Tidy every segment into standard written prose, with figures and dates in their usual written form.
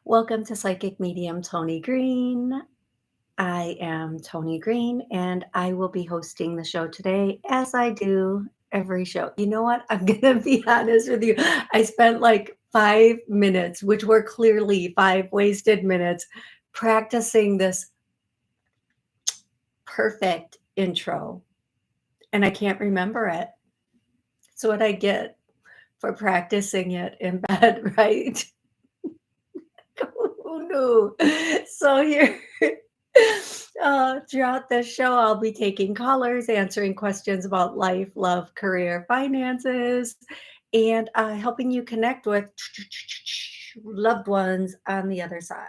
Welcome to Psychic Medium Toni Greene. I am Toni Greene and I will be hosting the show today as I do every show. You know what? I'm going to be honest with you. I spent like 5 minutes, which were clearly 5 wasted minutes, practicing this perfect intro, and I can't remember it. That's what I get for practicing it in bed, right? Who knew? So here, throughout this show, I'll be taking callers, answering questions about life, love, career, finances, and helping you connect with loved ones on the other side.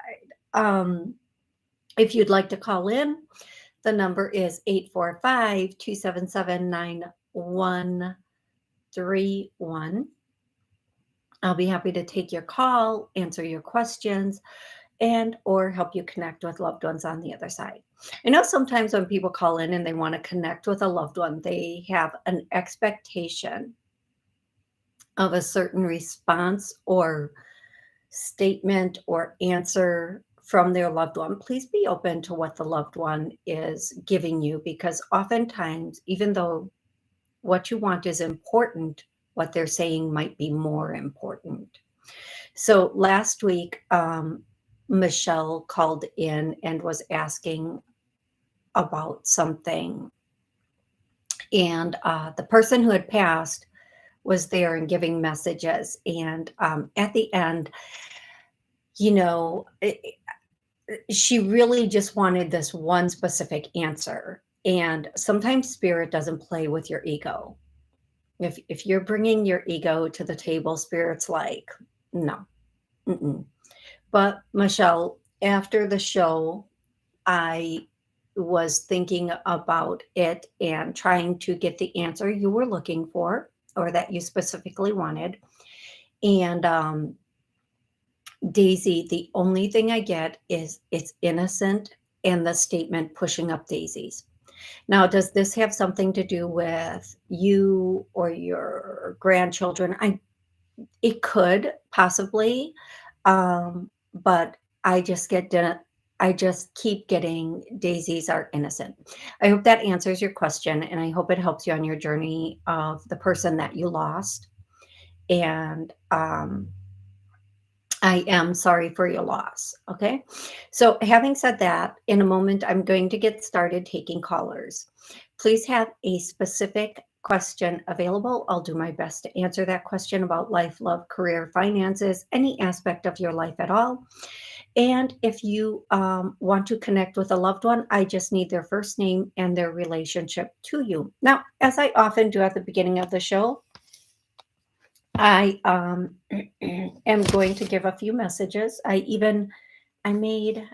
If you'd like to call in, the number is 845-277-9131. I'll be happy to take your call, answer your questions, and or help you connect with loved ones on the other side. I know sometimes when people call in and they want to connect with a loved one, they have an expectation of a certain response or statement or answer from their loved one. Please be open to what the loved one is giving you, because oftentimes, even though what you want is important, what they're saying might be more important. So last week, Michelle called in and was asking about something. And the person who had passed was there and giving messages. And at the end, you know, she really just wanted this one specific answer. And sometimes spirit doesn't play with your ego. If you're bringing your ego to the table, spirit's like, no. Mm-mm. But Michelle, after the show, I was thinking about it and trying to get the answer you were looking for, or that you specifically wanted. And Daisy, the only thing I get is it's innocent and the statement pushing up daisies. Now, does this have something to do with you or your grandchildren? It could possibly, but I just I just keep getting daisies are innocent. I hope that answers your question, and I hope it helps you on your journey of the person that you lost. And I am sorry for your loss. Okay. So, having said that, in a moment, I'm going to get started taking callers. Please have a specific question available. I'll do my best to answer that question about life, love, career, finances, any aspect of your life at all. And if you want to connect with a loved one, I just need their first name and their relationship to you. Now, as I often do at the beginning of the show, I am going to give a few messages. I made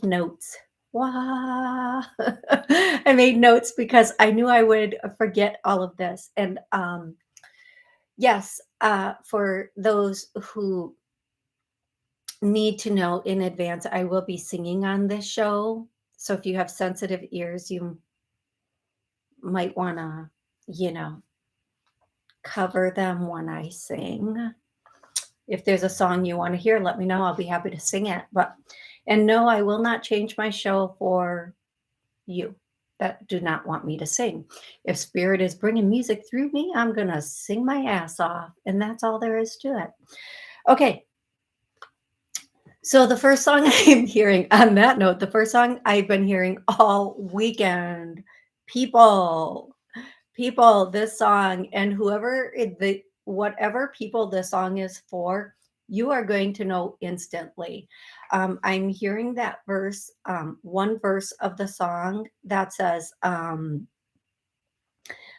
notes. Wow. I made notes because I knew I would forget all of this. And yes, for those who need to know in advance, I will be singing on this show. So if you have sensitive ears, you might want to, you know, cover them when I sing. If there's a song you want to hear, let me know. I'll be happy to sing it. And no, I will not change my show for you that do not want me to sing. If spirit is bringing music through me, I'm going to sing my ass off. And that's all there is to it. Okay. So the first song I'm hearing on that note, the first song I've been hearing all weekend, people, this song, and whatever people this song is for, you are going to know instantly. I'm hearing that verse, one verse of the song that says, I'm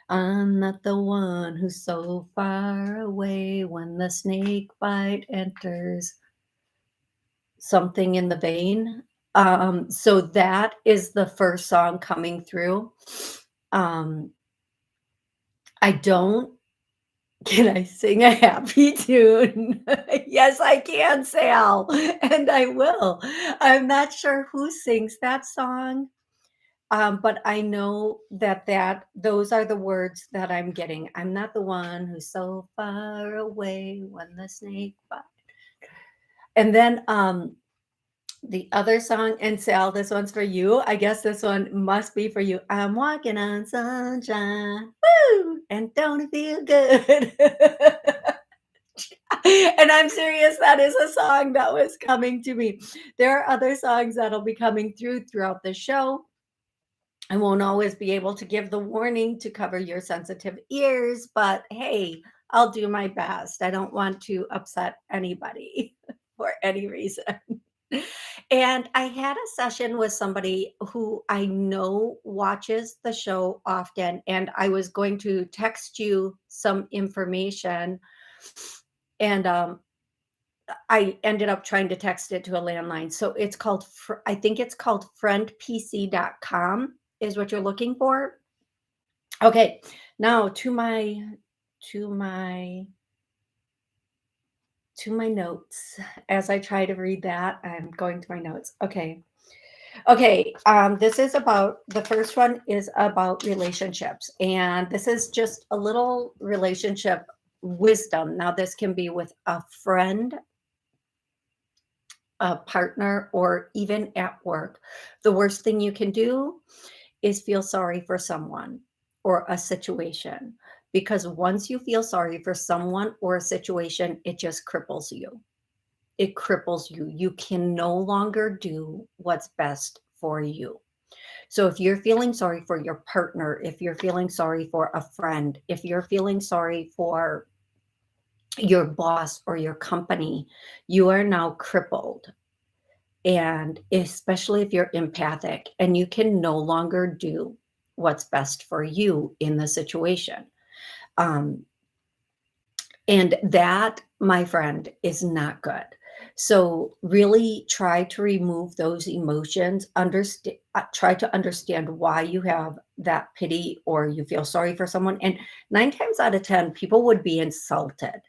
not the one who's so far away when the snake bite enters, something in the vein. So that is the first song coming through. Um, I don't Can I sing a happy tune? Yes, I can, Sal, and I will. I'm not sure who sings that song, but I know that those are the words that I'm getting. I'm not the one who's so far away when the snake bites. And then the other song, and Sal, this one's for you. I guess this one must be for you. I'm walking on sunshine. Woo! And don't it feel good? And I'm serious, that is a song that was coming to me. There are other songs that'll be coming throughout the show. I won't always be able to give the warning to cover your sensitive ears, but hey, I'll do my best. I don't want to upset anybody for any reason. And I had a session with somebody who I know watches the show often, and I was going to text you some information, and I ended up trying to text it to a landline. So it's called, I think it's called friendpc.com is what you're looking for. Okay, now to my to my notes. As I try to read that, I'm going to my notes. Okay, this is about, the first one is about relationships, and this is just a little relationship wisdom. Now, this can be with a friend, a partner, or even at work. The worst thing you can do is feel sorry for someone or a situation, because once you feel sorry for someone or a situation, it just cripples you. It cripples you. You can no longer do what's best for you. So if you're feeling sorry for your partner, if you're feeling sorry for a friend, if you're feeling sorry for your boss or your company, you are now crippled. And especially if you're empathic, and you can no longer do what's best for you in the situation. Um, and that, my friend, is not good. So really try to remove those emotions. Try to understand why you have that pity or you feel sorry for someone. And 9 times out of 10, people would be insulted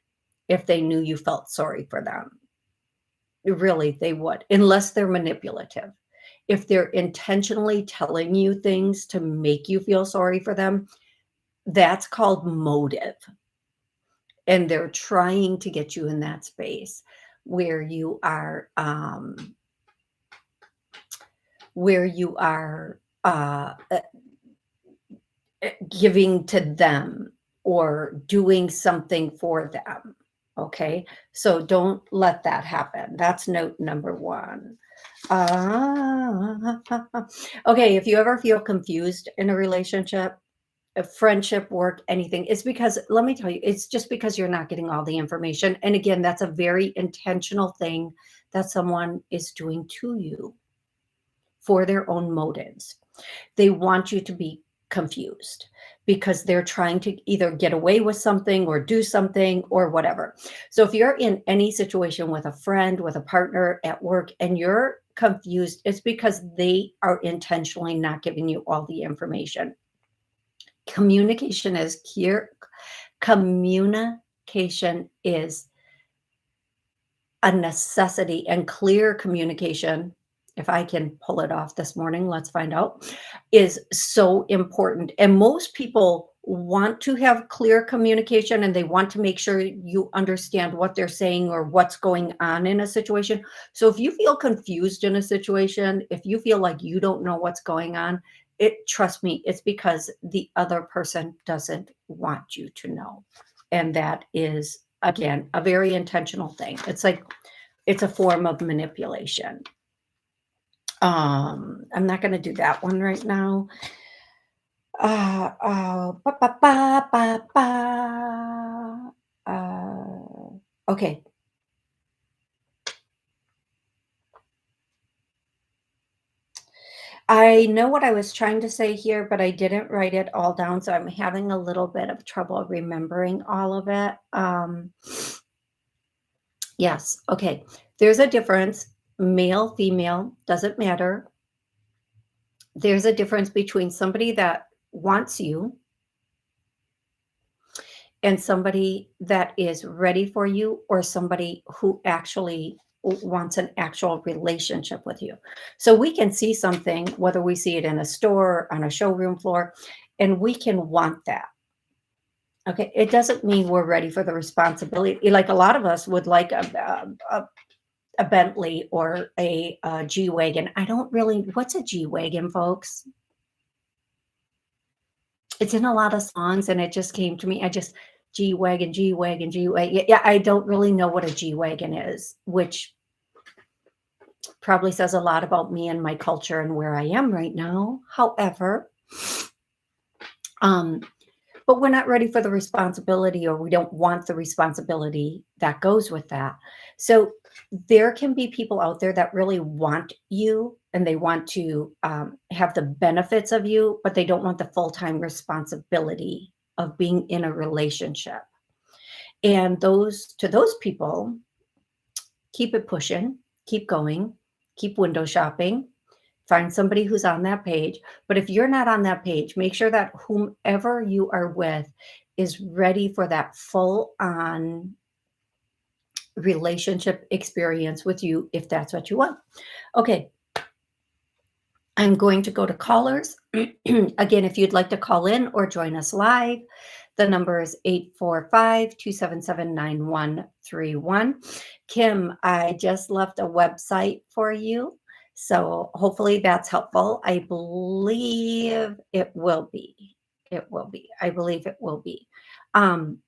if they knew you felt sorry for them. Really, they would, unless they're manipulative. If they're intentionally telling you things to make you feel sorry for them, that's called motive. And they're trying to get you in that space where you are giving to them or doing something for them. Okay, so don't let that happen. That's note number one. Okay, if you ever feel confused in a relationship, a friendship, work, anything, it's because, let me tell you, it's just because you're not getting all the information. And again, that's a very intentional thing that someone is doing to you for their own motives. They want you to be confused because they're trying to either get away with something or do something or whatever. So if you're in any situation with a friend, with a partner, at work, and you're confused, it's because they are intentionally not giving you all the information. Communication is here. Communication is a necessity, and clear communication, if I can pull it off this morning, let's find out, is so important. And most people want to have clear communication and they want to make sure you understand what they're saying or what's going on in a situation. So if you feel confused in a situation, if you feel like you don't know what's going on, trust me, it's because the other person doesn't want you to know. And that is, again, a very intentional thing. It's a form of manipulation. I'm not going to do that one right now. Ba, ba, ba, ba, ba. Okay. I know what I was trying to say here, but I didn't write it all down, so I'm having a little bit of trouble remembering all of it. Yes, okay. There's a difference. Male, female, doesn't matter. There's a difference between somebody that wants you and somebody that is ready for you, or somebody who actually wants an actual relationship with you. So we can see something, whether we see it in a store, on a showroom floor, and we can want that. Okay, it doesn't mean we're ready for the responsibility. Like a lot of us would like a Bentley or a G-Wagon. I don't really, what's a G-Wagon, folks? It's in a lot of songs and it just came to me. G-Wagon, G-Wagon, G-Wagon. Yeah, I don't really know what a G-Wagon is, which probably says a lot about me and my culture and where I am right now. However, um, but we're not ready for the responsibility, or we don't want the responsibility that goes with that. So there can be people out there that really want you and they want to have the benefits of you, but they don't want the full-time responsibility of being in a relationship. And those people, keep it pushing, keep going, keep window shopping, find somebody who's on that page. But if you're not on that page, make sure that whomever you are with is ready for that full on relationship experience with you, if that's what you want. Okay. I'm going to go to callers. Again, if you'd like to call in or join us live, the number is 845-277-9131. Kim, I just left a website for you. So hopefully that's helpful. I believe it will be. It will be. I believe it will be. I'm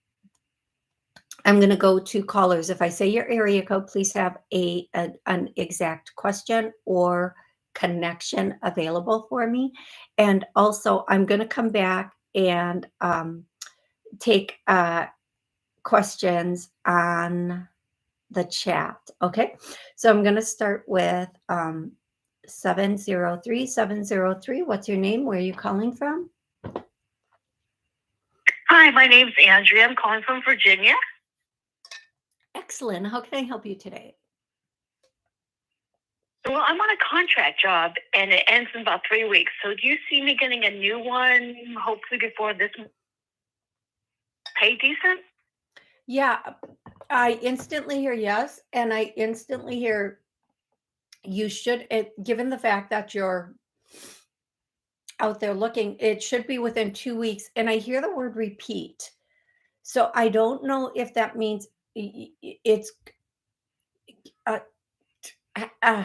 going to go to callers. If I say your area code, please have an exact question or connection available for me. And also, I'm going to come back and take questions on the chat. Okay. So I'm going to start with 703. What's your name? Where are you calling from? Hi, my name's Andrea. I'm calling from Virginia. Excellent. How can I help you today? Well, I'm on a contract job and it ends in about 3 weeks. So do you see me getting a new one, hopefully before this pay decent? Yeah, I instantly hear yes. And I instantly hear you should, given the fact that you're out there looking, it should be within 2 weeks. And I hear the word repeat. So I don't know if that means it's uh, uh,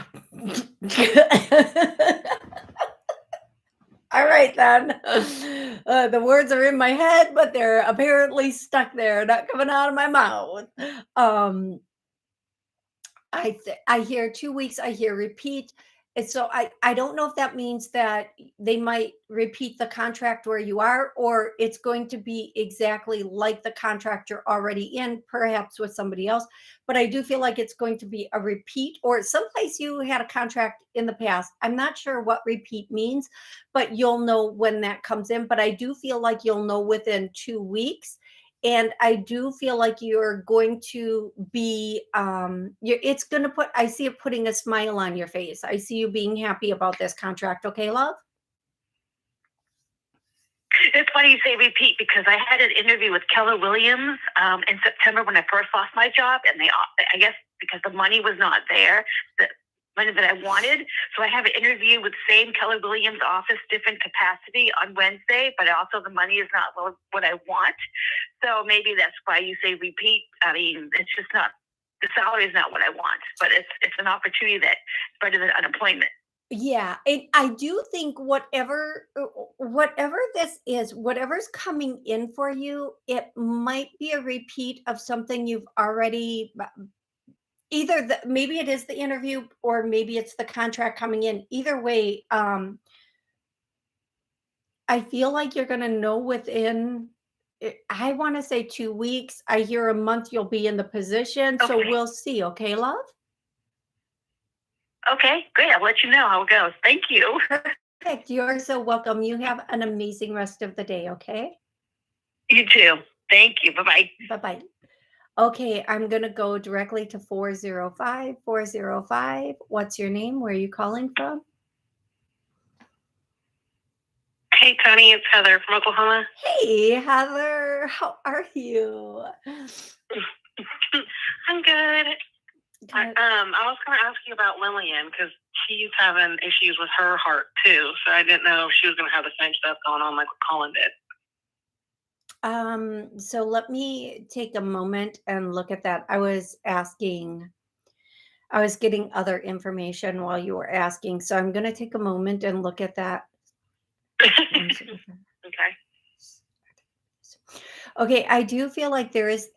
all right then. The words are in my head, but they're apparently stuck there, not coming out of my mouth. I hear 2 weeks, I hear repeat. And so I don't know if that means that they might repeat the contract where you are, or it's going to be exactly like the contract you're already in, perhaps with somebody else. But I do feel like it's going to be a repeat, or someplace you had a contract in the past. I'm not sure what repeat means, but you'll know when that comes in. But I do feel like you'll know within 2 weeks. And I do feel like you're going to be it's going to put, I see it putting a smile on your face. I see you being happy about this contract. Okay, love? It's funny you say repeat because I had an interview with Keller Williams in September when I first lost my job, and I guess because the money was not there, the money that I wanted. So I have an interview with the same Keller Williams office, different capacity on Wednesday, but also the money is not what I want. So maybe that's why you say repeat. I mean, it's just not, the salary is not what I want, but it's an opportunity that's better than unemployment. Yeah, and I do think whatever this is, whatever's coming in for you, it might be a repeat of something you've already either maybe it is the interview or maybe it's the contract coming in. Either way, I feel like you're going to know within I want to say 2 weeks. I hear a month you'll be in the position, so Okay. we'll see, okay, love? Okay, great. I'll let you know how it goes. Thank you. Perfect. You're so welcome. You have an amazing rest of the day, okay? You too. Thank you. Bye-bye. Bye-bye. Okay, I'm going to go directly to 405. 405. What's your name? Where are you calling from? Hey, Toni, it's Heather from Oklahoma. Hey, Heather. How are you? I'm good. Good. I was going to ask you about Lillian because she's having issues with her heart too. So I didn't know if she was going to have the same stuff going on like what Colin did. So let me take a moment and look at that. I was asking I was getting other information while you were asking, so I'm gonna take a moment and look at that. Okay. Okay, I do feel like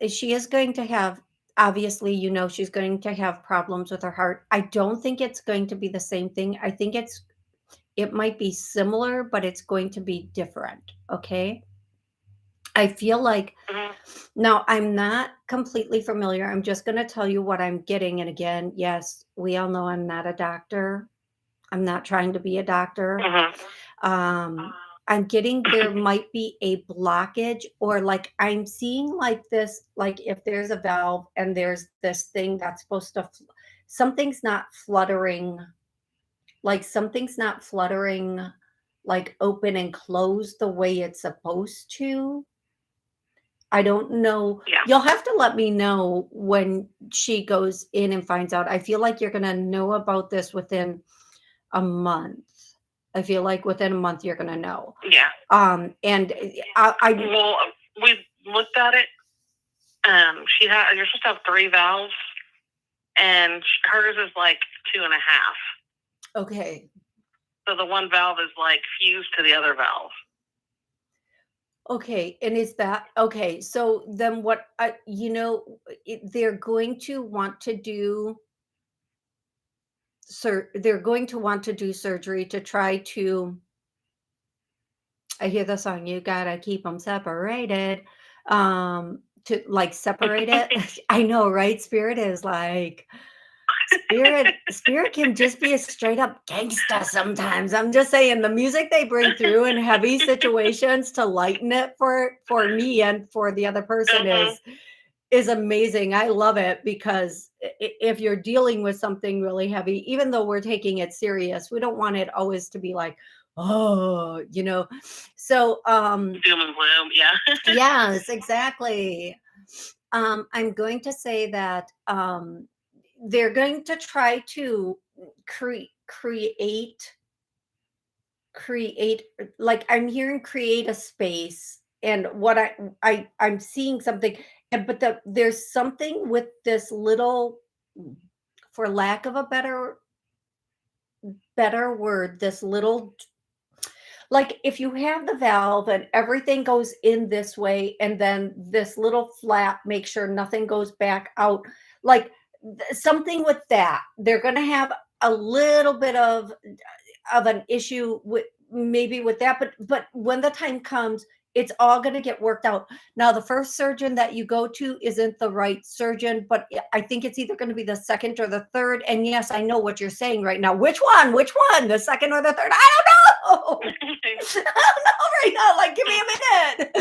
she is going to have, obviously, she's going to have problems with her heart. I don't think it's going to be the same thing. I think it might be similar, but it's going to be different, okay? I feel like Mhm. now I'm not completely familiar. I'm just going to tell you what I'm getting, and again, yes, we all know I'm not a doctor. I'm not trying to be a doctor. Mhm. I'm getting there might be a blockage, or like I'm seeing like this, like if there's a valve and there's this thing that's supposed to, something's not fluttering, like something's not fluttering, like open and close the way it's supposed to. I don't know. Yeah. You'll have to let me know when she goes in and finds out. I feel like you're going to know about this within a month. I feel like within a month you're going to know. Yeah. And I Well, we looked at it. You're supposed to have 3 valves, and hers is like 2.5. okay. So the one valve is like fused to the other valve. Okay, and is that okay? So then what they're going to want to do they're going to want to do surgery to try to, I hear the song, you gotta keep them separated. To like separate it. I know, right? Spirit is like, Spirit can just be a straight up gangsta sometimes. I'm just saying the music they bring through in heavy situations to lighten it for me and for the other person is amazing. I love it because if you're dealing with something really heavy, even though we're taking it serious, we don't want it always to be like, oh, So Doom and gloom, yeah. yes, exactly. I'm going to say that they're going to try to create, like I'm hearing create a space, and what I'm seeing something, and but there's something with this little, for lack of a better word, this little, like if you have the valve and everything goes in this way and then this little flap makes sure nothing goes back out, like something with that, they're going to have a little bit of an issue with, maybe with that, but when the time comes, it's all going to get worked out. Now the first surgeon that you go to isn't the right surgeon, but I think it's either going to be the second or the third. And yes, I know what you're saying right now. Which one, the second or the third? I don't know. I don't know right now, like give me a minute.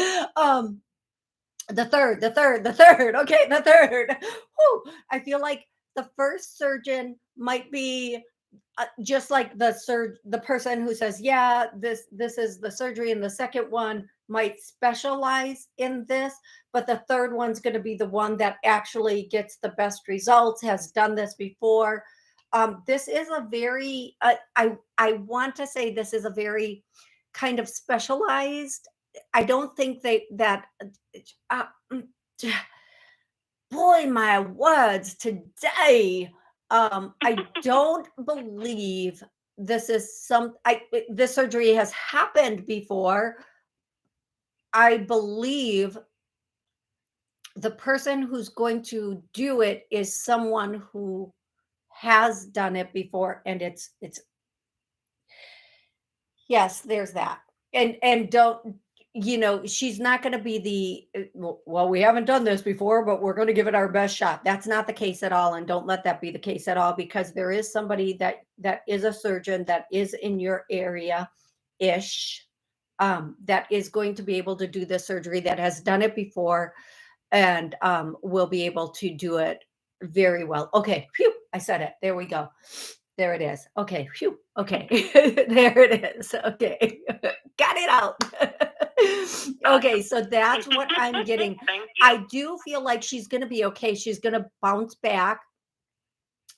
The third, okay, the third. Whew. I feel like the first surgeon might be just like the person who says, yeah, this is the surgery, and the second one might specialize in this, but the third one's going to be the one that actually gets the best results, has done this before. This is a very I want to say this is a very kind of specialized. I don't think that uh, mm, boy, my words today. I don't believe this surgery has happened before. I believe the person who's going to do it is someone who has done it before, and it's yes, there's that. And don't, she's not going to be well, we haven't done this before, but we're going to give it our best shot. That's not the case at all, and don't let that be the case at all, because there is somebody that is a surgeon that is in your area ish, that is going to be able to do this surgery, that has done it before, and will be able to do it very well. Okay, phew, I said it. There we go. There it is. Okay, phew. Okay, there it is. Okay, got it out. Okay, so that's what I'm getting. Thank you. I do feel like she's going to be okay. She's going to bounce back,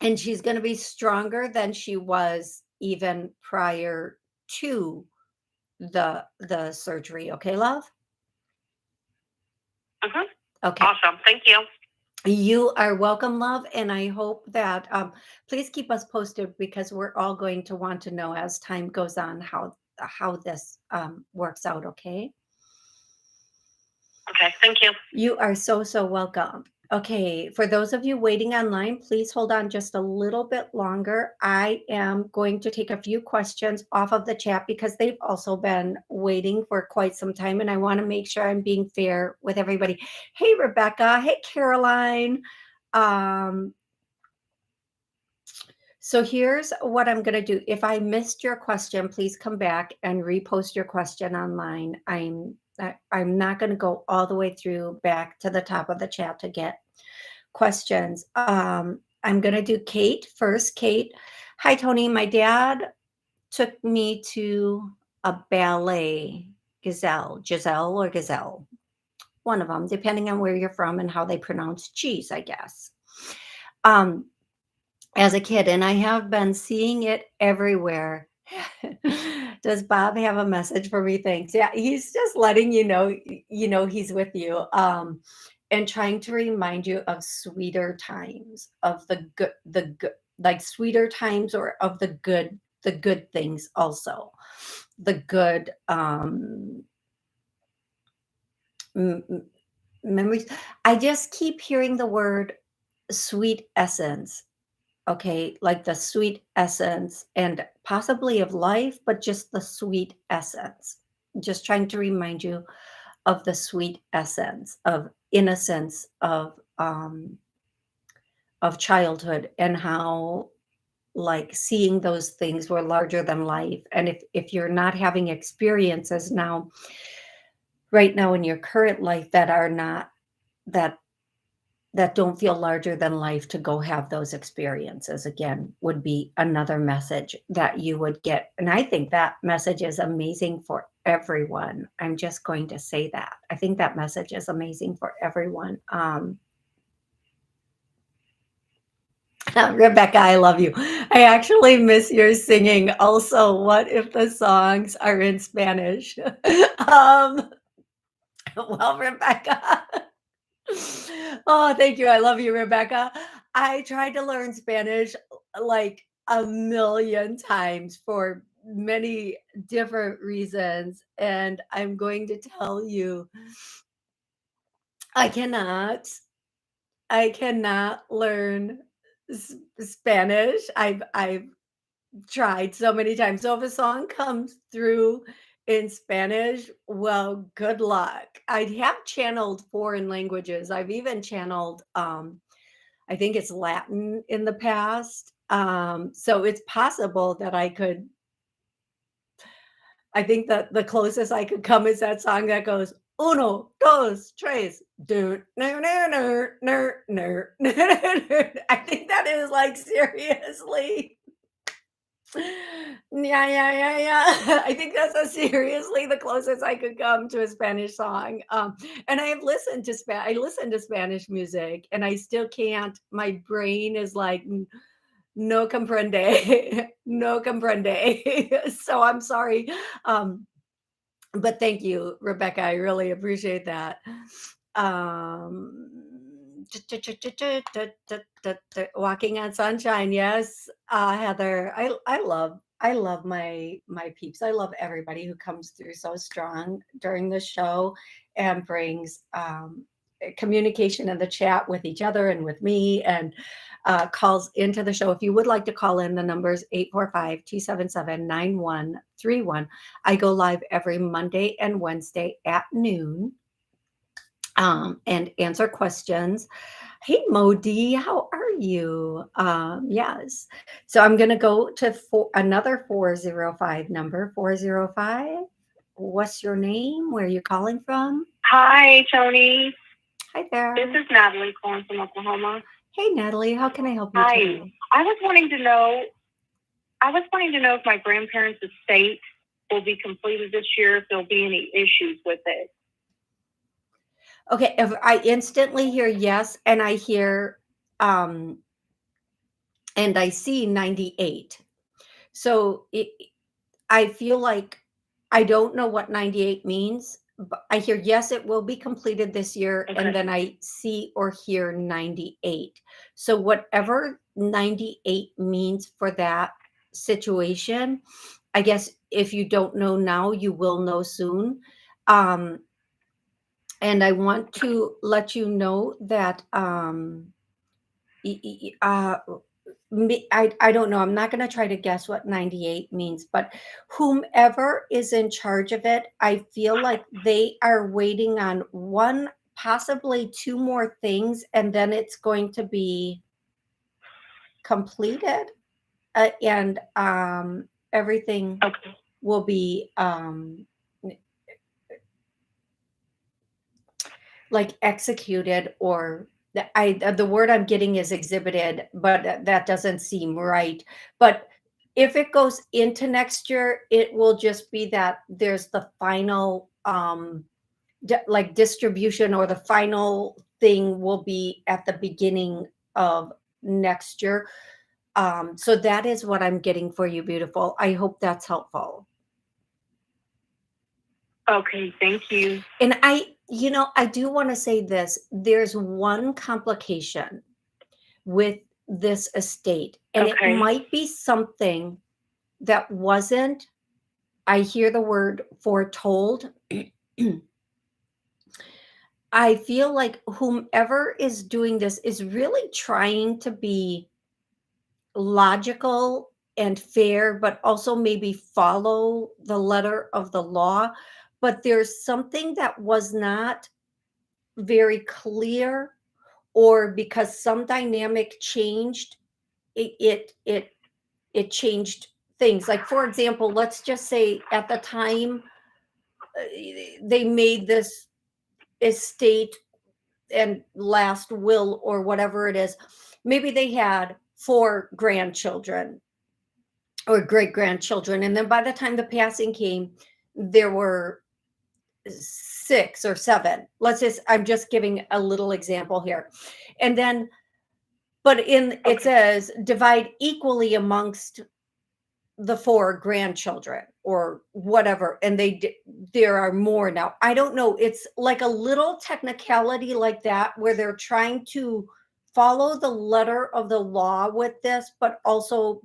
and she's going to be stronger than she was even prior to the surgery. Okay, love? Mhm. Okay. Awesome. Thank you. You are welcome, love, and I hope that please keep us posted because we're all going to want to know as time goes on how this works out. Okay. Okay, thank you. You are so welcome. Okay, for those of you waiting online, please hold on just a little bit longer. I am going to take a few questions off of the chat because they've also been waiting for quite some time, and I want to make sure I'm being fair with everybody. Hey, Rebecca. Hey, Caroline. Um, so here's what I'm going to do. If I missed your question, please come back and repost your question online. I'm not going to go all the way through back to the top of the chat to get questions. I'm going to do Kate first. Kate, hi, Toni. My dad took me to a ballet, Giselle or Gazelle, one of them, depending on where you're from and how they pronounce cheese, I guess. As a kid, and I have been seeing it everywhere. Does Bob have a message for me? Thanks. Yeah, he's just letting he's with you. And trying to remind you of sweeter times, of the good, like sweeter times, or of the good things also. The good memories. I just keep hearing the word sweet essence. Okay, like the sweet essence and possibly of life, but just the sweet essence. Just trying to remind you of the sweet essence of innocence of childhood, and how like seeing those things were larger than life. And if you're not having experiences now, right now in your current life, that are not that that don't feel larger than life, to go have those experiences again would be another message that you would get. And I think that message is amazing for everyone. I'm just going to say that. I think that message is amazing for everyone. Rebecca, I love you. I actually miss your singing. Also, what if the songs are in Spanish? um, well, Rebecca. Oh, thank you. I love you, Rebecca. I tried to learn Spanish like a million times for many different reasons. And I'm going to tell you, I cannot, I cannot learn Spanish. I've tried so many times. So if a song comes through in Spanish, well, good luck. I have channeled foreign languages. I've even channeled I think it's Latin in the past. So it's possible that I think that the closest I could come is that song that goes uno, dos, tres, do, no, no, no, no, no. I think that is like seriously. Yeah. I think that's a seriously the closest I could come to a Spanish song. And I have listened to I listen to Spanish music, and I still can't. My brain is like, no comprende, no comprende. So I'm sorry. Um, but thank you, Rebecca. I really appreciate that. Um, Walking on sunshine. Yes, Heather. I love my peeps. I love everybody who comes through so strong during the show and brings communication in the chat with each other and with me, and calls into the show. If you would like to call in, the number is 845-277-9131. I go live every Monday and Wednesday at noon, and answer questions. Hey, Modi, how are you? Yes. So I'm going to go to another 405 number, 405. What's your name? Where are you calling from? Hi, Toni. Hi there. This is Natalie calling from Oklahoma. Hey, Natalie, how can I help you Hi. today? I was wanting to know if my grandparents' estate will be completed this year, if there'll be any issues with it. Okay, if I instantly hear yes, and I hear and I see 98. So I feel like I don't know what 98 means. I hear, yes, it will be completed this year. And Okay. then I see or hear 98. So whatever 98 means for that situation, I guess if you don't know now, you will know soon. Um, and I want to let you know that I don't know. I'm not going to try to guess what 98 means, but whomever is in charge of it, I feel like they are waiting on one, possibly two more things, and then it's going to be completed, and everything Okay. will be like executed, or the word I'm getting is exhibited, but that doesn't seem right. But if it goes into next year, it will just be that there's the final like distribution, or the final thing will be at the beginning of next year. So that is what I'm getting for you, beautiful. I hope that's helpful. Okay. Thank you. And I do want to say this. There's one complication with this estate, and it Okay. might be something that wasn't, I hear the word foretold. I feel like whomever is doing this is really trying to be logical and fair, but also maybe follow the letter of the law. But there's something that was not very clear, or because some dynamic changed, it it it, it changed things. Like, for example, let's just say at the time uh, they made this estate and last will, or whatever it is, maybe they had four grandchildren or great grandchildren, and then by the time the passing came, there were six or seven. I'm just giving a little example here. And then, but it Okay. says divide equally amongst the four grandchildren or whatever, and there are more now. I don't know, it's like a little technicality like that, where they're trying to follow the letter of the law with this, but also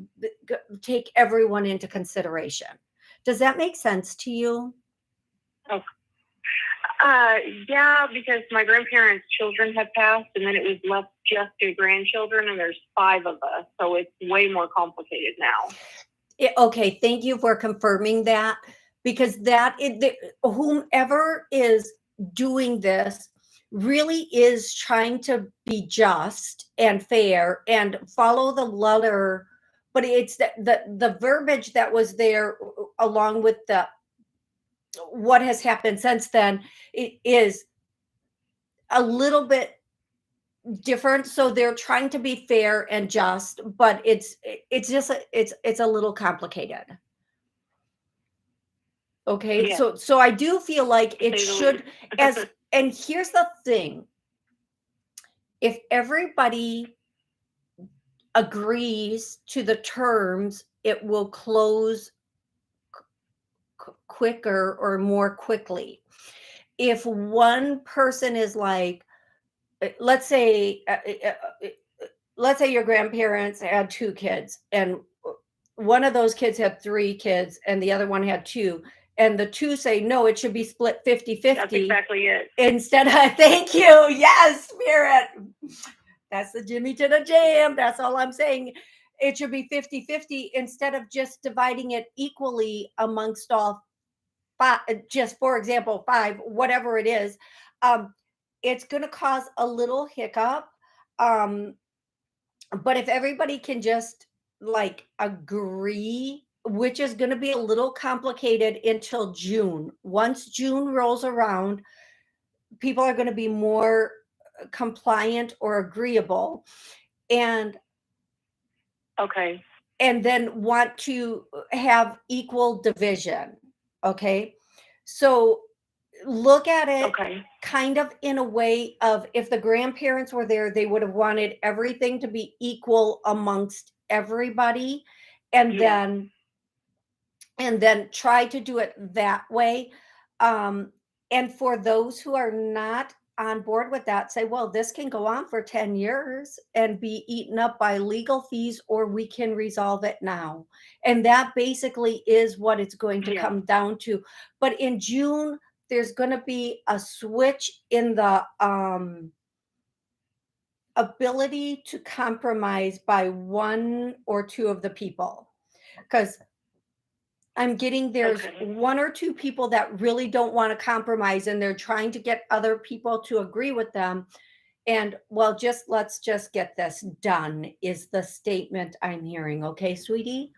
take everyone into consideration. Does that make sense to you? Okay. Yeah, because my grandparents' children had passed, and then it was left just to grandchildren, and there's 5 of us, so it's way more complicated now. Okay, thank you for confirming that, because whomever is doing this really is trying to be just and fair and follow the letter, but it's the verbiage that was there, along with the what has happened since then, it is a little bit different. So they're trying to be fair and just, but it's a little complicated. Okay, Yeah. so I do feel like To it say the should, least. and here's the thing. If everybody agrees to the terms, it will close quicker or more quickly. If one person is like, let's say, let's say your grandparents had two kids, and one of those kids had three kids and the other one had two, and the two say no, it should be split 50 That's 50 exactly it. instead of thank you, yes, Spirit, that's the Jimmy to the jam, that's all I'm saying. It should be 50 50 instead of just dividing it equally amongst all five, just for example, five, whatever it is. um it's going to cause a little hiccup. um but if everybody can just like agree, which is going to be a little complicated until June. Once June rolls around, people are going to be more compliant or agreeable, and Okay. then want to have equal division. Okay, so look at it Okay. kind of in a way of, if the grandparents were there, they would have wanted everything to be equal amongst everybody, and Yeah. then try to do it that way. um And for those who are not on board with that, say, well, this can go on for 10 years and be eaten up by legal fees, or we can resolve it now. And that basically is what it's going to come down to. But in June, there's going to be a switch in the ability to compromise by one or two of the people. Because I'm getting there's one or two people that really don't want to compromise, and they're trying to get other people to agree with them. And well, let's just get this done is the statement I'm hearing. Okay, sweetie?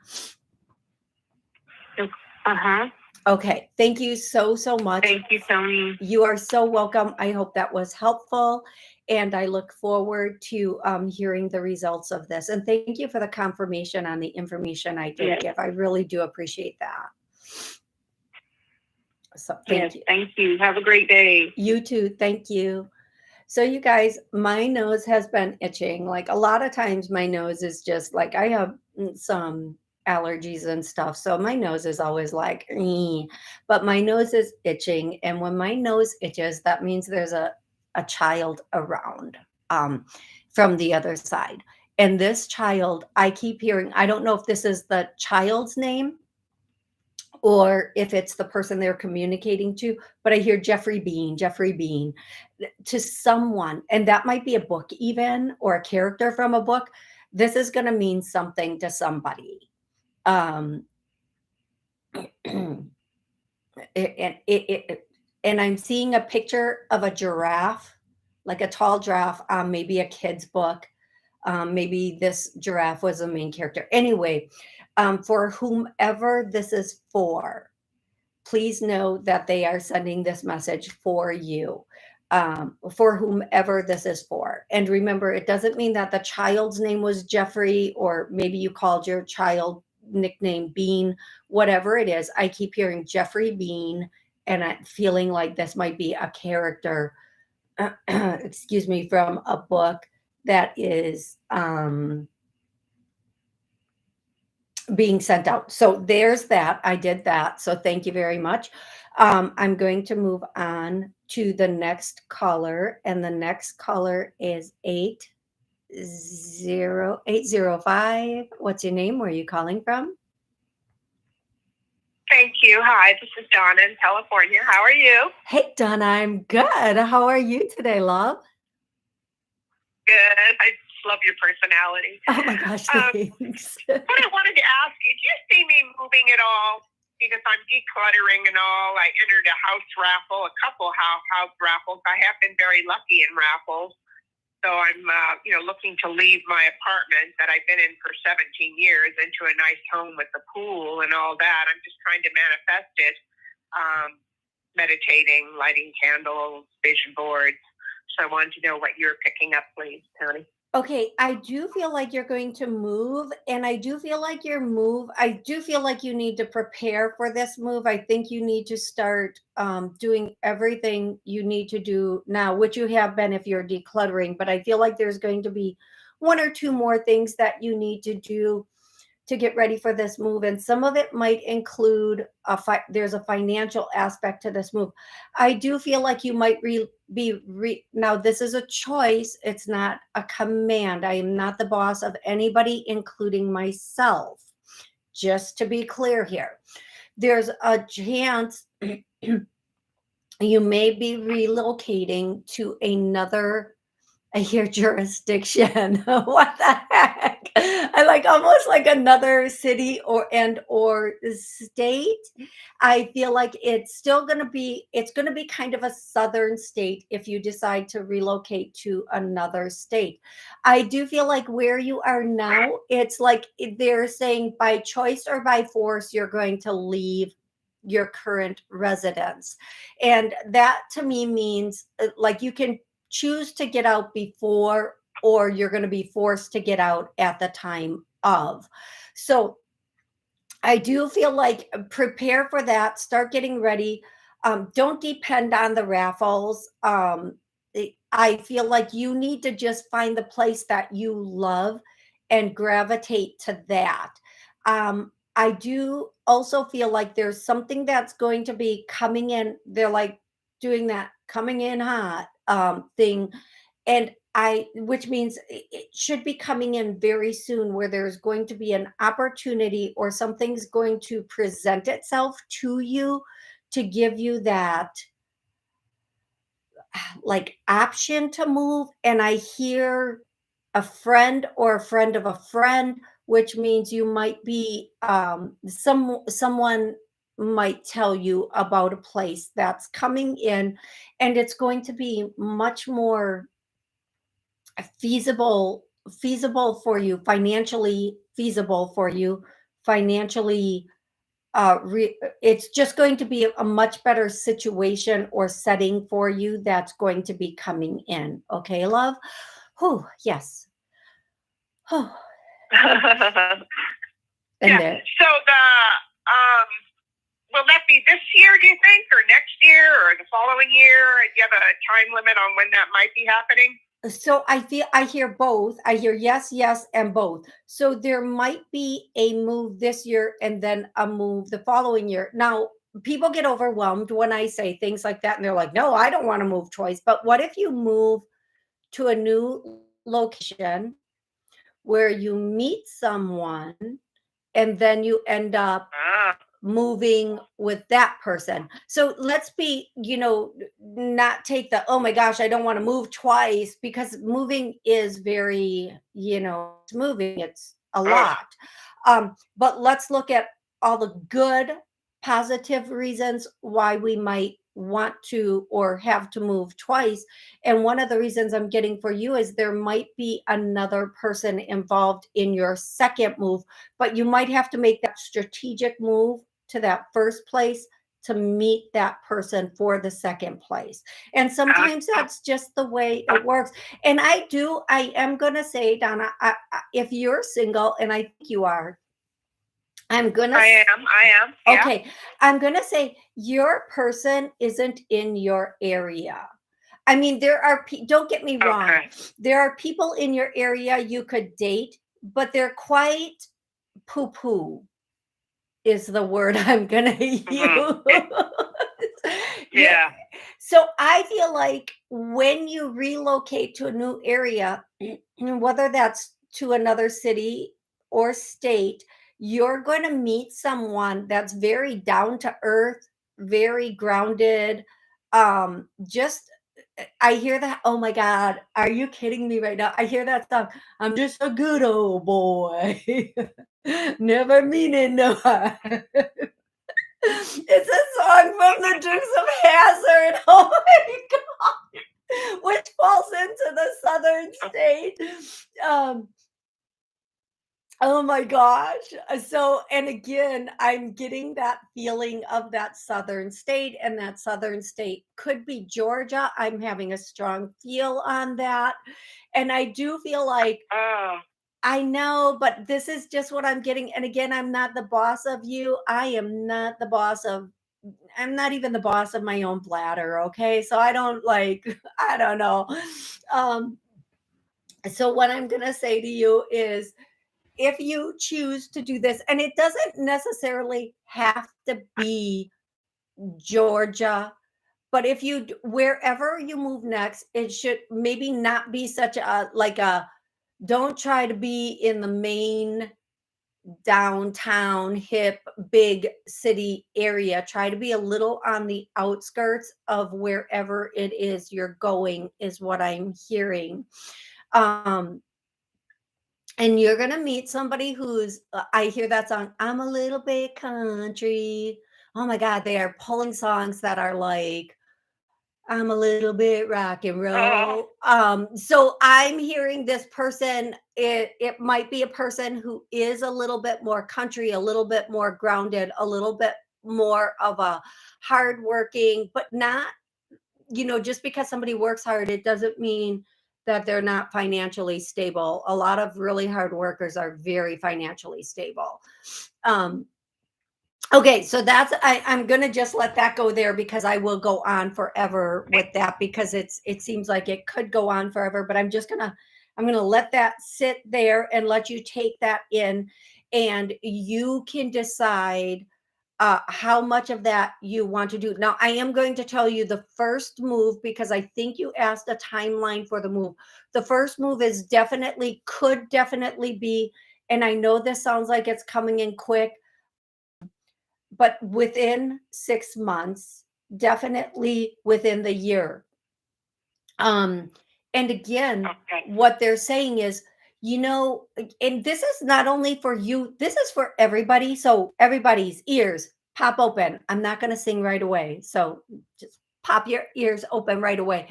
Uh-huh. Okay. Thank you so much. Thank you, Toni. You are so welcome. I hope that was helpful. And I look forward to hearing the results of this. And thank you for the confirmation on the information I did give. I really do appreciate that. So thank you. Thank you. Have a great day. You too. Thank you. So you guys, my nose has been itching. Like a lot of times my nose is just like, I have some allergies and stuff. So my nose is always like, but my nose is itching. And when my nose itches, that means there's a child around from the other side. And this child, I keep hearing, I don't know if this is the child's name or if it's the person they're communicating to, but I hear Jeffrey Bean to someone, and that might be a book even, or a character from a book. This is going to mean something to somebody. And I'm seeing a picture of a giraffe, like a tall giraffe, maybe a kid's book. Maybe this giraffe was a main character. Anyway, for whomever this is for, please know that they are sending this message for you, for whomever this is for. And remember, it doesn't mean that the child's name was Jeffrey, or maybe you called your child nickname Bean, whatever it is. I keep hearing Jeffrey Bean, and I'm feeling like this might be a character, excuse me, from a book that is being sent out. So there's that. I did that. So thank you very much. I'm going to move on to the next caller, and the next caller is 80805. What's your name? Where are you calling from? Thank you. Hi, this is Donna in California. How are you? Hey, Donna, I'm good. How are you today, love? Good. I just love your personality. Oh my gosh, thanks. What I wanted to ask you, do you see me moving at all? Because I'm decluttering and all. I entered a house raffle, a couple house raffles. I have been very lucky in raffles. So I'm, looking to leave my apartment that I've been in for 17 years into a nice home with a pool and all that. I'm just trying to manifest it, meditating, lighting candles, vision boards. So I wanted to know what you're picking up, please, Toni. Okay, I do feel like you're going to move, and I do feel like you need to prepare for this move. I think you need to start doing everything you need to do now, which you have been if you're decluttering, but I feel like there's going to be one or two more things that you need to do to get ready for this move. And some of it might include there's a financial aspect to this move. I do feel like you might now this is a choice. It's not a command. I am not the boss of anybody, including myself. Just to be clear here, there's a chance you may be relocating to another, I hear jurisdiction. What the heck? I like almost like another city or state. I feel like it's going to be kind of a southern state if you decide to relocate to another state. I do feel like where you are now, it's like they're saying by choice or by force, you're going to leave your current residence. And that to me means like you can choose to get out before, or you're going to be forced to get out at the time of. So I do feel like prepare for that. Start getting ready. Don't depend on the raffles. I feel like you need to just find the place that you love and gravitate to that. I do also feel like there's something that's going to be coming in. They're like doing that coming in hot thing, and which means it should be coming in very soon, where there's going to be an opportunity or something's going to present itself to you to give you that like option to move. And I hear a friend or a friend of a friend, which means you might be someone might tell you about a place that's coming in, and it's going to be much more feasible for you, financially feasible for you, financially it's just going to be a much better situation or setting for you that's going to be coming in. Okay, love? Whew, yes. Whew. And Yeah. there. So will that be this year, do you think, or next year, or the following year? Do you have a time limit on when that might be happening? So I hear both. I hear yes, yes, and both. So there might be a move this year and then a move the following year. Now, people get overwhelmed when I say things like that, and they're like, no, I don't want to move twice. But what if you move to a new location where you meet someone and then you end up moving with that person? So let's be, not take the, oh my gosh, I don't want to move twice, because moving is very, it's moving, it's a lot. But let's look at all the good, positive reasons why we might want to or have to move twice. And one of the reasons I'm getting for you is there might be another person involved in your second move, but you might have to make that strategic move to that first place to meet that person for the second place. And sometimes that's just the way it works. And I am going to say, Donna, if you're single, and I think you are, I am. Yeah. Okay. I'm going to say your person isn't in your area. I mean, don't get me wrong. Okay. There are people in your area you could date, but they're quite poo-poo is the word I'm going to use. Yeah. So I feel like when you relocate to a new area, whether that's to another city or state, you're going to meet someone that's very down to earth, very grounded. Just I hear that. Oh my God, are you kidding me right now? I hear that song. I'm just a good old boy. Never meaning no harm. It's a song from the Dukes of Hazzard. Oh my God. Which falls into the southern state. Oh my gosh. So, and again, I'm getting that feeling of that southern state, and that southern state could be Georgia. I'm having a strong feel on that. And I do feel like, I know, but this is just what I'm getting. And again, I'm not the boss of you. I'm not even the boss of my own bladder. Okay. So I don't I don't know. So what I'm going to say to you is, if you choose to do this, and it doesn't necessarily have to be Georgia, but if wherever you move next, it should maybe not be such don't try to be in the main downtown hip big city area. Try to be a little on the outskirts of wherever it is you're going, is what I'm hearing. And you're going to meet somebody who's, I hear that song, I'm a little bit country. Oh my God, they are pulling songs that are like, I'm a little bit rock and roll. So I'm hearing this person, it might be a person who is a little bit more country, a little bit more grounded, a little bit more of a hardworking, but not, just because somebody works hard, it doesn't mean that they're not financially stable. A lot of really hard workers are very financially stable. Okay, so I'm gonna just let that go there, because I will go on forever with that, because it seems like it could go on forever, but I'm gonna let that sit there and let you take that in, and you can decide how much of that you want to do. Now, I am going to tell you the first move, because I think you asked a timeline for the move. The first move is could definitely be, and I know this sounds like it's coming in quick, but within 6 months, definitely within the year. And again, Okay. what they're saying is, and this is not only for you, this is for everybody. So everybody's ears pop open. I'm not going to sing right away. So just pop your ears open right away.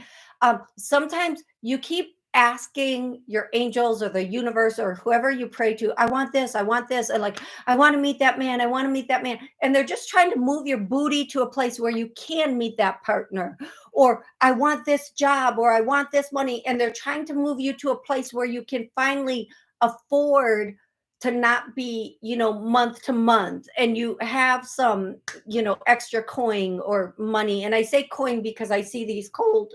Sometimes you keep asking your angels or the universe or whoever you pray to, I want this, I want this. And like, I want to meet that man. I want to meet that man. And they're just trying to move your booty to a place where you can meet that partner, or I want this job, or I want this money. And they're trying to move you to a place where you can finally afford to not be, month to month, and you have some, extra coin or money. And I say coin because I see these gold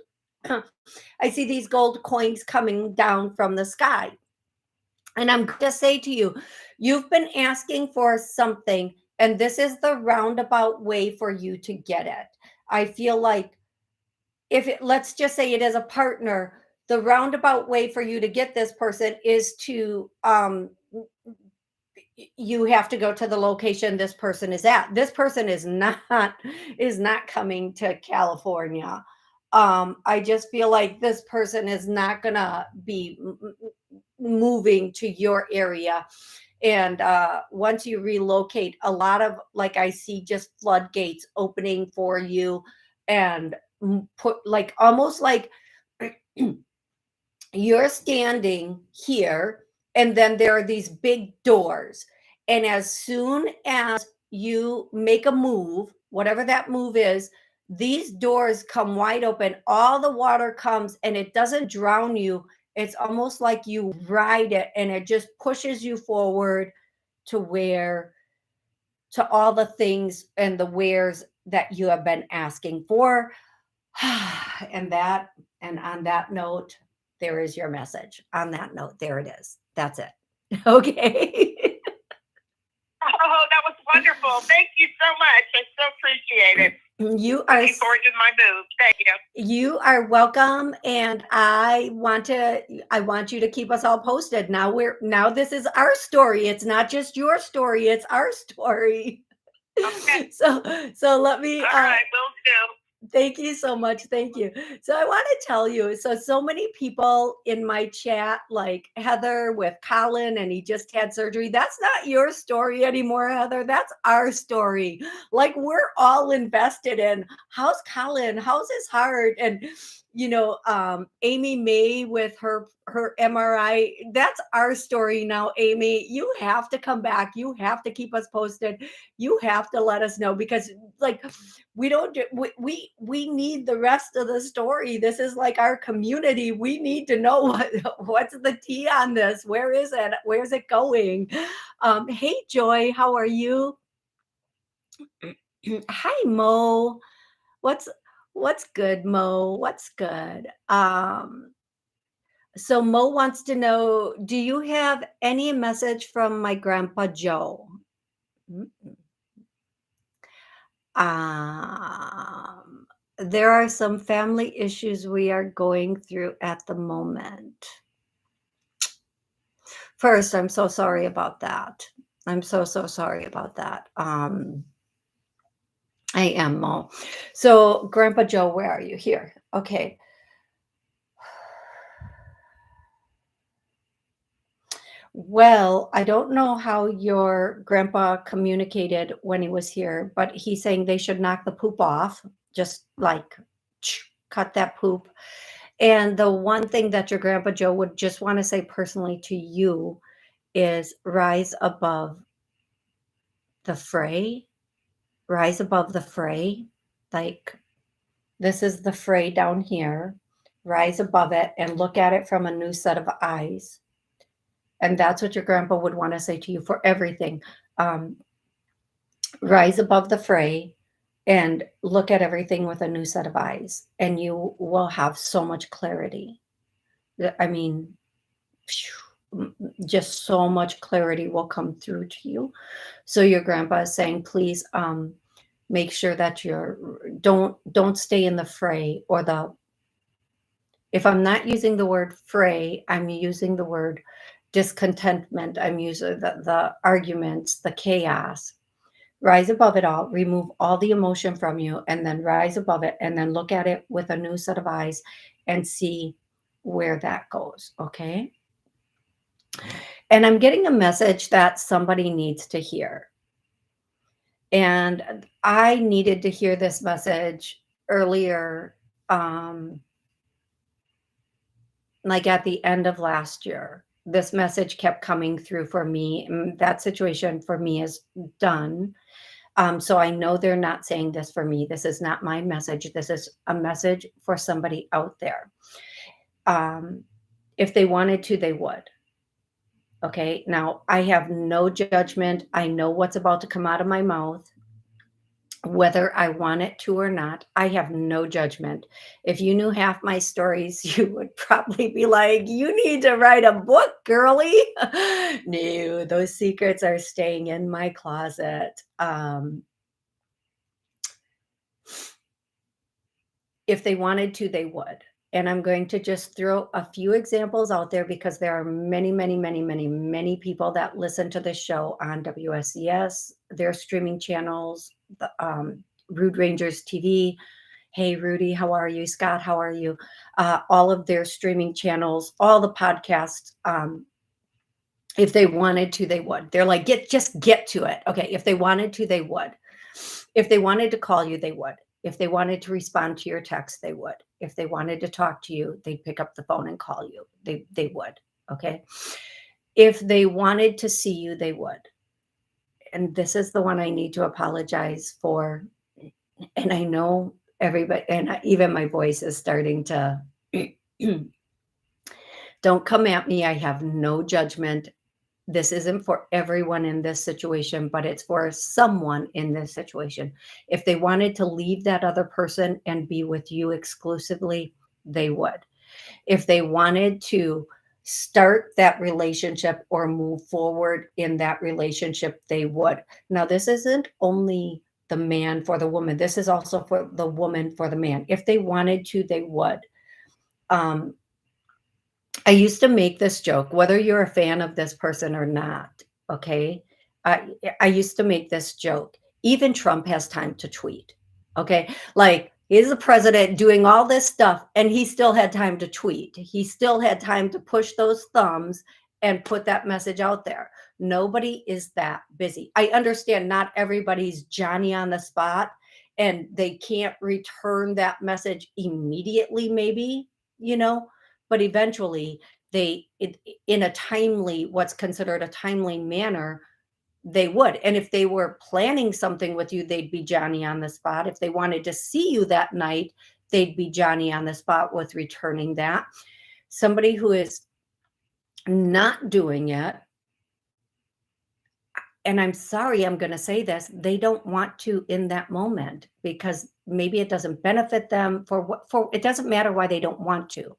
coins coming down from the sky. And I'm going to say to you, you've been asking for something, and this is the roundabout way for you to get it. I feel like let's just say it is a partner, the roundabout way for you to get this person is to, you have to go to the location this person is at. This person is not coming to California. I just feel like this person is not gonna be moving to your area. And once you relocate, a lot of, like, I see just floodgates opening for you, and put, like, almost like you're standing here, and then there are these big doors. And as soon as you make a move, whatever that move is, these doors come wide open. All the water comes, and it doesn't drown you. It's almost like you ride it, and it just pushes you forward to all the things and the wares that you have been asking for. And on that note, there is your message. On that note, there it is. That's it. Okay. Oh, that was wonderful. Thank you so much. I so appreciate it. You are Looking forward to my move. Thank you. You are welcome, and I want you to keep us all posted. Now this is our story. It's not just your story, it's our story. Okay. So let me All right, will do. Thank you so much. Thank you. So I want to tell you, so many people in my chat, like Heather with Colin, and he just had surgery. That's not your story anymore, Heather. That's our story. Like, we're all invested in how's Colin, how's his heart, and Amy May with her MRI. That's our story now, Amy. You have to come back. You have to keep us posted. You have to let us know, because, like, we don't do, we need the rest of the story. This is like our community. We need to know what's the tea on this. Where is it? Where's it going? Hey, Joy, how are you? Hi, Mo. What's good, Mo? What's good? So Mo wants to know, do you have any message from my grandpa Joe? There are some family issues we are going through at the moment. First, I'm so sorry about that. I'm so sorry about that. I am, Mo. So, Grandpa Joe, where are you? Here. Okay. Well, I don't know how your grandpa communicated when he was here, but he's saying they should knock the poop off, just like cut that poop. And the one thing that your grandpa Joe would just want to say personally to you is rise above the fray. Rise above the fray. Like, this is the fray down here. Rise above it and look at it from a new set of eyes. And that's what your grandpa would want to say to you for everything. Rise above the fray and look at everything with a new set of eyes, and you will have so much clarity. I mean, just so much clarity will come through to you. So your grandpa is saying, please make sure that don't stay in the fray, or the, if I'm not using the word fray, I'm using the word discontentment. I'm using the arguments, the chaos. Rise above it all, remove all the emotion from you, and then rise above it, and then look at it with a new set of eyes and see where that goes. Okay. And I'm getting a message that somebody needs to hear. And I needed to hear this message earlier, like at the end of last year. This message kept coming through for me. And that situation for me is done. So I know they're not saying this for me. This is not my message. This is a message for somebody out there. If they wanted to, they would. Okay. Now, I have no judgment. I know what's about to come out of my mouth, whether I want it to or not. I have no judgment. If you knew half my stories, you would probably be like, you need to write a book, girly. No, those secrets are staying in my closet. If they wanted to, they would. And I'm going to just throw a few examples out there, because there are many, many, many, many, many people that listen to this show on WSCS, their streaming channels, the Rude Rangers TV. Hey, Rudy, how are you? Scott, how are you? All of their streaming channels, all the podcasts. If they wanted to, they would. They're like, just get to it. Okay, if they wanted to, they would. If they wanted to call you, they would. If they wanted to respond to your text, they would. If they wanted to talk to you, they'd pick up the phone and call you. They would. Okay. If they wanted to see you, they would. And this is the one I need to apologize for. And I know everybody, and even my voice is starting to don't come at me. I have no judgment. This isn't for everyone in this situation, but it's for someone in this situation. If they wanted to leave that other person and be with you exclusively, they would. If they wanted to start that relationship or move forward in that relationship, they would. Now, this isn't only the man for the woman. This is also for the woman for the man. If they wanted to, they would. I used to make this joke, whether you're a fan of this person or not. Okay. I used to make this joke. Even Trump has time to tweet. Okay. Like, he's the president doing all this stuff, and he still had time to tweet. He still had time to push those thumbs and put that message out there. Nobody is that busy. I understand not everybody's Johnny on the spot, and they can't return that message immediately, maybe, but eventually in a timely, what's considered a timely manner, they would. And if they were planning something with you, they'd be Johnny on the spot. If they wanted to see you that night, they'd be Johnny on the spot with returning that. Somebody who is not doing it, and I'm sorry, I'm going to say this, they don't want to in that moment, because maybe it doesn't benefit them for it doesn't matter why they don't want to.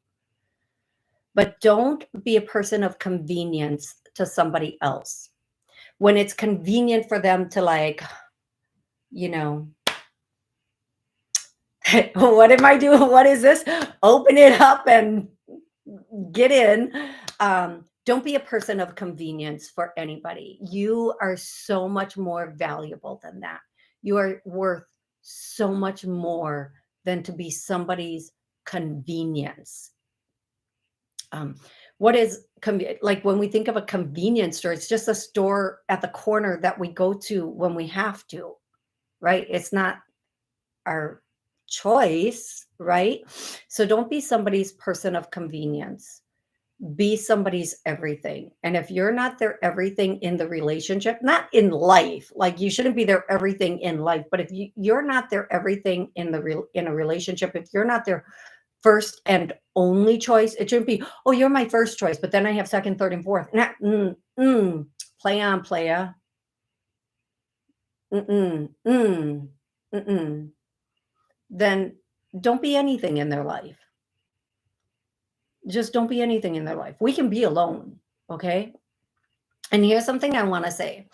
But don't be a person of convenience to somebody else. When it's convenient for them to, like, what am I doing? What is this? Open it up and get in. Don't be a person of convenience for anybody. You are so much more valuable than that. You are worth so much more than to be somebody's convenience. What is like when we think of a convenience store, it's just a store at the corner that we go to when we have to, right? It's not our choice, right? So don't be somebody's person of convenience. Be somebody's everything. And if you're not their everything in the relationship, not in life, like you shouldn't be their everything in life, but if you're not their everything in a relationship, if you're not their first and only choice, it shouldn't be, oh, you're my first choice, but then I have second, third, and fourth. Play on, playa. Then don't be anything in their life. Just don't be anything in their life. We can be alone. Okay. And here's something I want to say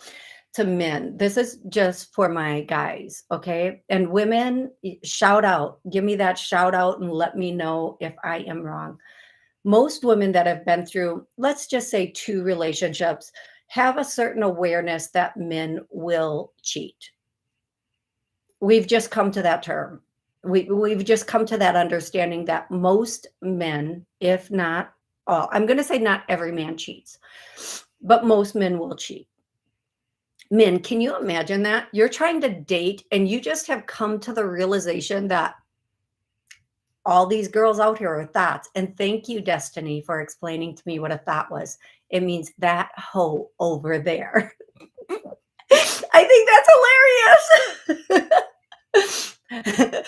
to men. This is just for my guys. Okay. And women, shout out, give me that shout out and let me know if I am wrong. Most women that have been through, let's just say 2 relationships, have a certain awareness that men will cheat. We've just come to that term. We've just come to that understanding that most men, if not all, I'm going to say not every man cheats, but most men will cheat. Men, can you imagine that? You're trying to date and you just have come to the realization that all these girls out here are thoughts. And thank you, Destiny, for explaining to me what a thought was. It means that hoe over there. I think that's hilarious.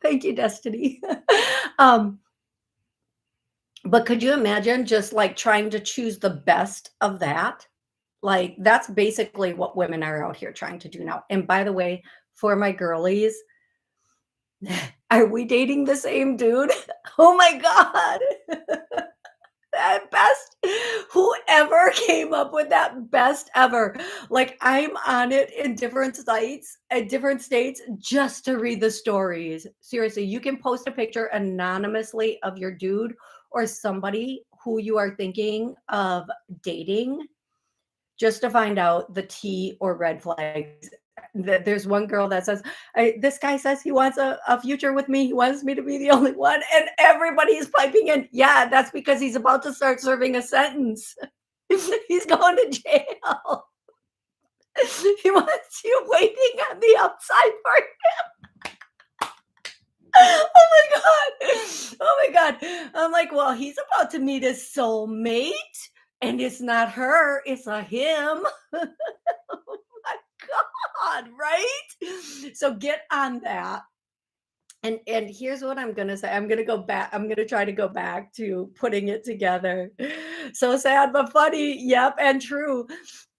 Thank you, Destiny. um, but could you imagine just like trying to choose the best of that? Like that's basically what women are out here trying to do now. And by the way, for my girlies, are we dating the same dude? Oh my God. That best, whoever came up with that best ever. Like I'm on it in different sites at different states just to read the stories. Seriously, you can post a picture anonymously of your dude or somebody who you are thinking of dating just to find out the tea or red flags. There's one girl that says, this guy says he wants a future with me. He wants me to be the only one. And everybody's piping in. Yeah, that's because he's about to start serving a sentence. He's going to jail. He wants you waiting on the outside for him. Oh my God. Oh my God. I'm like, well, he's about to meet his soulmate. And it's not her, it's a him. Oh my God, right? So get on that. And here's what I'm gonna say. I'm gonna go back. I'm gonna try to go back to putting it together. So sad but funny. Yep, and true.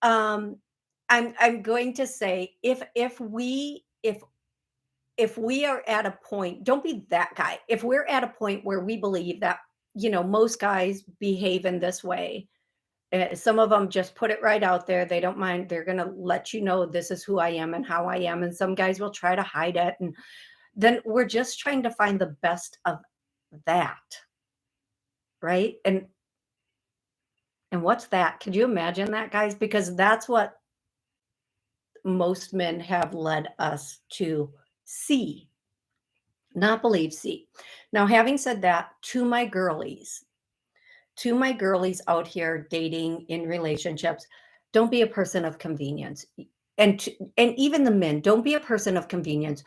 I'm going to say if we are at a point, don't be that guy. If we're at a point where we believe that most guys behave in this way, some of them just put it right out there. They don't mind. They're going to let you know this is who I am and how I am. And some guys will try to hide it. And then we're just trying to find the best of that. Right. And what's that? Could you imagine that, guys? Because that's what most men have led us to see, not believe, see. Now, having said that, to my girlies out here dating in relationships, don't be a person of convenience. And even the men, don't be a person of convenience.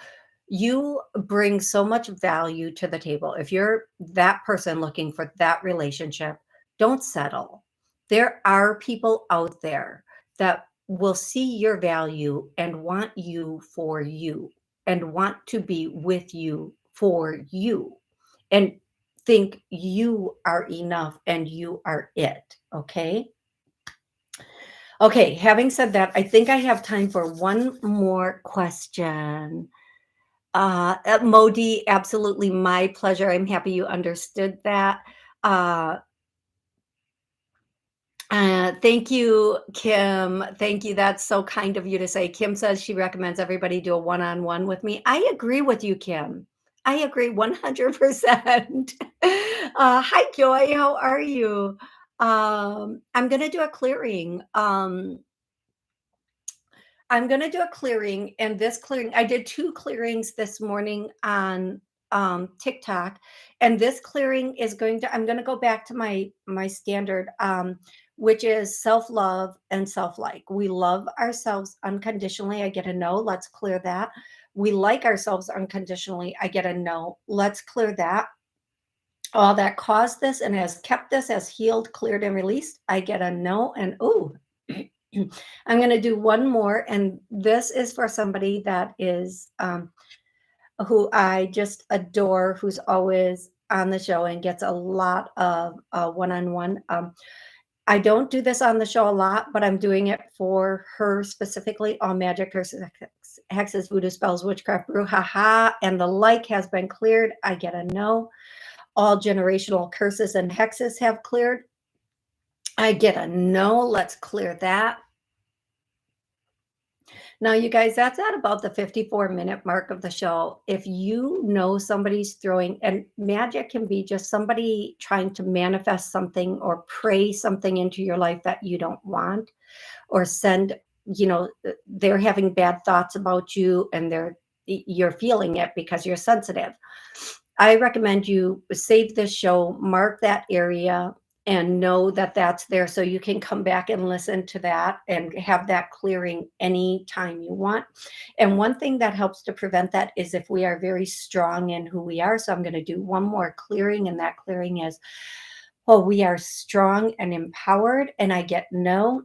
You bring so much value to the table. If you're that person looking for that relationship, don't settle. There are people out there that will see your value and want you for you and want to be with you for you. And think you are enough and you are it. Okay. Okay. Having said that, I think I have time for one more question. Modi, absolutely my pleasure. I'm happy you understood that. Thank you, Kim. Thank you. That's so kind of you to say. Kim says she recommends everybody do a one-on-one with me. I agree with you, Kim. I agree 100%. Hi, Joy. How are you? I'm going to do a clearing. I'm going to do a clearing, and this clearing, I did 2 clearings this morning on TikTok, and this clearing is I'm going to go back to my standard, which is self-love and self-like. We love ourselves unconditionally. I get a no. Let's clear that. We like ourselves unconditionally. I get a no. Let's clear that. All that caused this and has kept this as healed, cleared, and released. I get a no. And ooh, I'm going to do one more, and this is for somebody that is who I just adore, who's always on the show and gets a lot of one-on-one. I don't do this on the show a lot, but I'm doing it for her specifically. All magic, curses, hexes, voodoo spells, witchcraft, brouhaha, and the like has been cleared. I get a no. All generational curses and hexes have cleared. I get a no. Let's clear that. Now, you guys, that's at about the 54-minute mark of the show. If you know somebody's throwing, and magic can be just somebody trying to manifest something or pray something into your life that you don't want, or send, they're having bad thoughts about you and you're feeling it because you're sensitive. I recommend you save this show, mark that area, and know that that's there so you can come back and listen to that and have that clearing anytime you want. And one thing that helps to prevent that is if we are very strong in who we are. So I'm going to do one more clearing, and that clearing is, oh, we are strong and empowered, and I get no.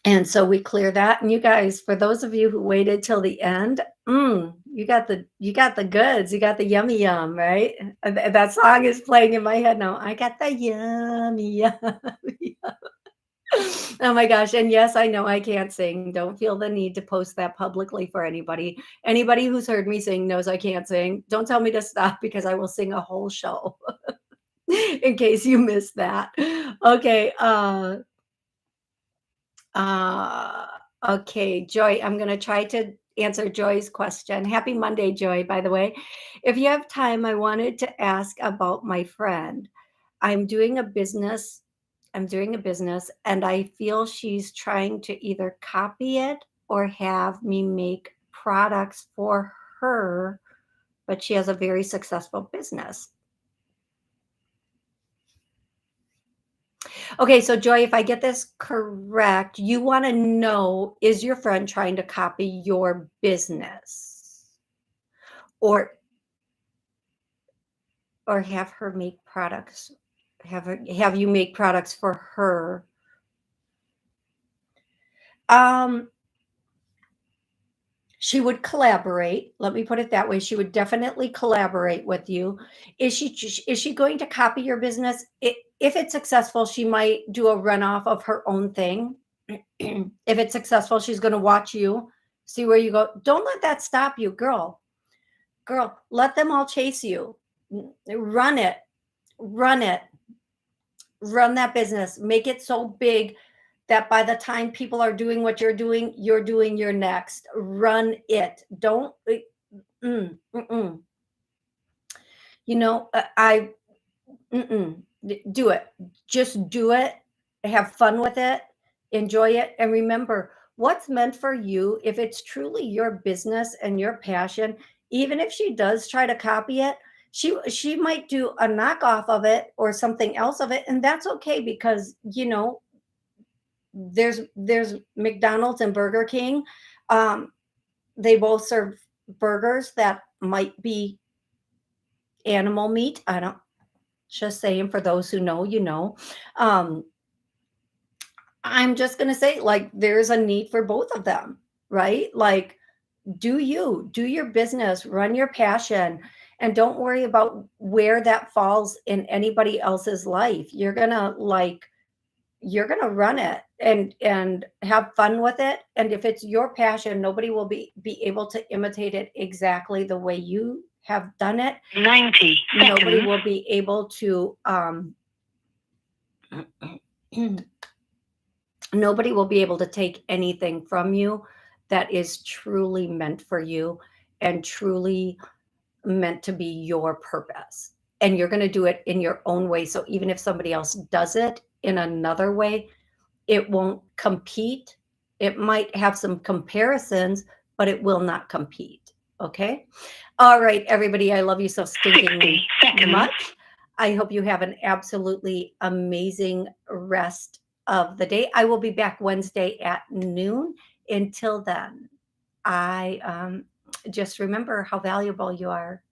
And so we clear that. And you guys, for those of you who waited till the end, you got the goods, you got the yummy yum, right? That song is playing in my head now. I got the yummy yummy. Oh my gosh. And yes, I know I can't sing. Don't feel the need to post that publicly for anybody. Anybody who's heard me sing knows I can't sing. Don't tell me to stop, because I will sing a whole show in case you missed that. Okay. Uh, okay, Joy, I'm going to try to answer Joy's question. Happy Monday, Joy, by the way. If you have time, I wanted to ask about my friend. I'm doing a business. And I feel she's trying to either copy it or have me make products for her, but she has a very successful business. Okay, so Joy, if I get this correct, you want to know, is your friend trying to copy your business, or have her make products, have you make products for her? She would collaborate. Let me put it that way. She would definitely collaborate with you. Is she going to copy your business? If it's successful, she might do a runoff of her own thing. If it's successful, she's going to watch you, see where you go. Don't let that stop you, girl. Let them all chase you. Run it. Run that business. Make it so big that by the time people are doing what you're doing your next. Run it. Don't do it. Just do it. Have fun with it. Enjoy it. And remember, what's meant for you, if it's truly your business and your passion, even if she does try to copy it, she might do a knockoff of it or something else of it. And that's okay, because, there's McDonald's and Burger King. They both serve burgers that might be animal meat. I don't, just saying, for those who know, I'm just going to say, like, there's a need for both of them, right? Like, do your business, run your passion, and don't worry about where that falls in anybody else's life. You're going to run it and have fun with it. And if it's your passion, nobody will be able to imitate it exactly the way you have done it. 90 seconds. Nobody will be able to nobody will be able to take anything from you that is truly meant for you and truly meant to be your purpose. And you're going to do it in your own way. So even if somebody else does it in another way, it won't compete. It might have some comparisons, but it will not compete. Okay. All right, everybody. I love you so stinking much. I hope you have an absolutely amazing rest of the day. I will be back Wednesday at noon. Until then, I just remember how valuable you are.